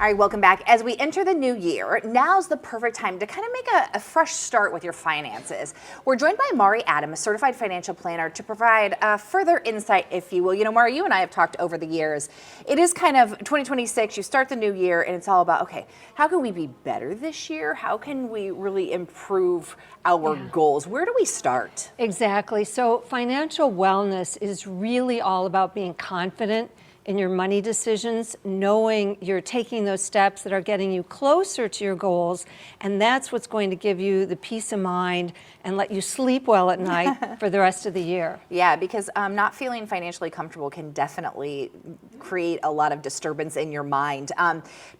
All right, welcome back. As we enter the new year, now's the perfect time to kind of make a fresh start with your finances. We're joined by Mari Adam, a certified financial planner, to provide further insight, if you will. You know, Mari, you and I have talked over the years. It is kind of 2026, you start the new year, and it's all about, okay, how can we be better this year? How can we really improve our goals? Where do we start? Exactly. So financial wellness is really all about being confident in your money decisions, knowing you're taking those steps that are getting you closer to your goals, and that's what's going to give you the peace of mind and let you sleep well at night for the rest of the year. Yeah, because not feeling financially comfortable can definitely create a lot of disturbance in your mind.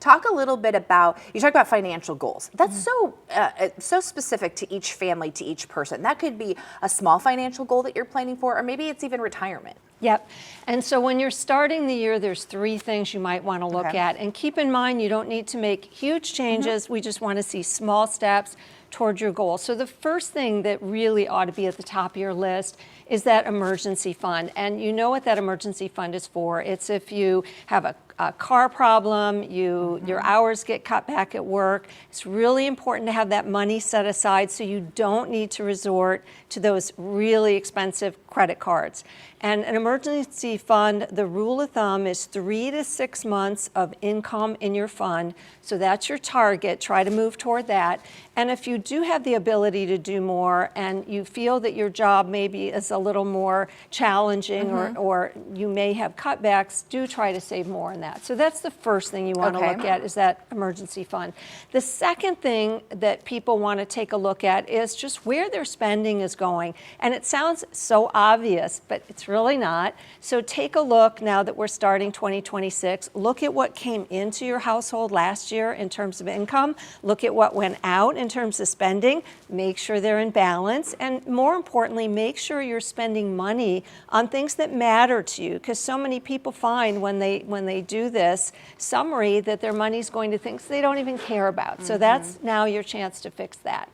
Talk a little bit about, you talk about financial goals. That's so specific to each family, to each person. That could be a small financial goal that you're planning for, or maybe it's even retirement. Yep. And so when you're starting the year, there's 3 things you might want to look at. And keep in mind, you don't need to make huge changes. We just want to see small steps towards your goal. So the first thing that really ought to be at the top of your list is that emergency fund. And you know what that emergency fund is for. It's if you have a car problem, your hours get cut back at work. It's really important to have that money set aside so you don't need to resort to those really expensive credit cards. And an emergency fund, the rule of thumb is 3 to 6 months of income in your fund. So that's your target. Try to move toward that. And if you do have the ability to do more and you feel that your job maybe is a little more challenging or you may have cutbacks, do try to save more in that. So that's the first thing you want to look at, is that emergency fund. The second thing that people want to take a look at is just where their spending is going. And it sounds so obvious, but it's really not. So take a look now that we're starting 2026. Look at what came into your household last year in terms of income. Look at what went out in terms of spending. Make sure they're in balance. And more importantly, make sure you're spending money on things that matter to you, because so many people find when they do this summary that their money's going to things they don't even care about. So that's now your chance to fix that.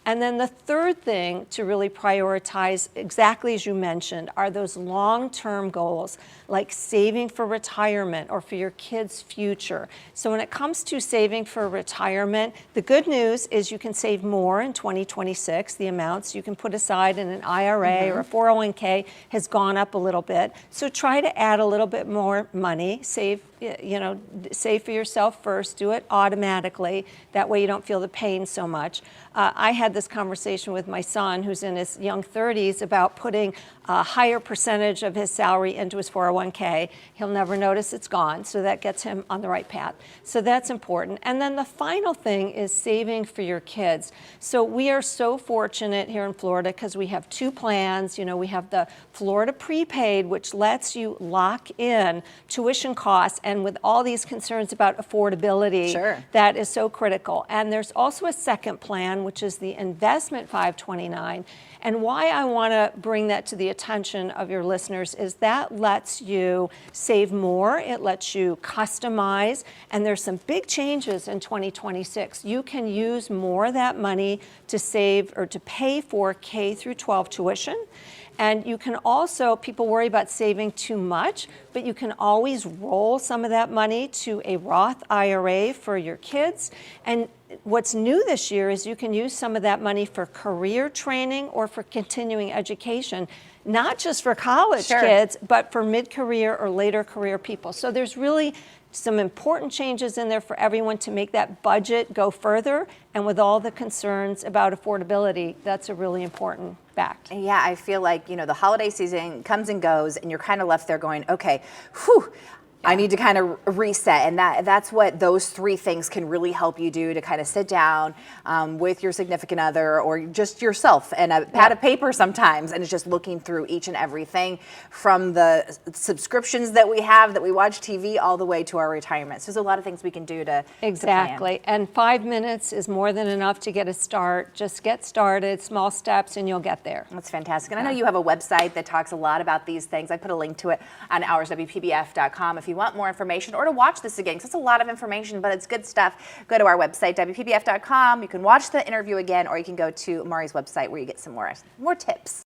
And then the third thing to really prioritize, exactly as you mentioned, are those long-term goals, like saving for retirement or for your kids' future. So when it comes to saving for retirement, the good news is you can save more in 2026. The amounts you can put aside in an IRA or a 401k has gone up a little bit. So try to add a little bit more money, save for yourself first, do it automatically. That way you don't feel the pain so much. I had this conversation with my son, who's in his young 30s, about putting a higher percentage of his salary into his 401k. He'll never notice it's gone, so that gets him on the right path. So that's important. And then the final thing is saving for your kids. So we are so fortunate here in Florida because we have 2 plans. You know, we have the Florida Prepaid, which lets you lock in tuition costs, and with all these concerns about affordability, that is so critical. And there's also a second plan, which is the Investment 529. And why I want to bring that to the attention of your listeners is that lets you save more, it lets you customize, and there's some big changes in 2026. You can use more of that money to save or to pay for K through 12 tuition. And you can also, people worry about saving too much, but you can always roll some of that money to a Roth IRA for your kids. And what's new this year is you can use some of that money for career training or for continuing education, not just for college kids, but for mid-career or later career people. So there's really some important changes in there for everyone to make that budget go further. And with all the concerns about affordability, that's a really important fact. Yeah, I feel like, you know, the holiday season comes and goes and you're kind of left there going, okay, whew, I need to kind of reset, and that's what those 3 things can really help you do, to kind of sit down with your significant other or just yourself and a pad of paper sometimes, and it's just looking through each and everything from the subscriptions that we have, that we watch TV, all the way to our retirement. So there's a lot of things we can do to Exactly. And 5 minutes is more than enough to get a start. Just get started, small steps, and you'll get there. That's fantastic. And I know you have a website that talks a lot about these things. I put a link to it on ourswpbf.com if you want more information or to watch this again, because it's a lot of information, but it's good stuff. Go to our website, wpbf.com. You can watch the interview again, or you can go to Mari's website where you get some more tips.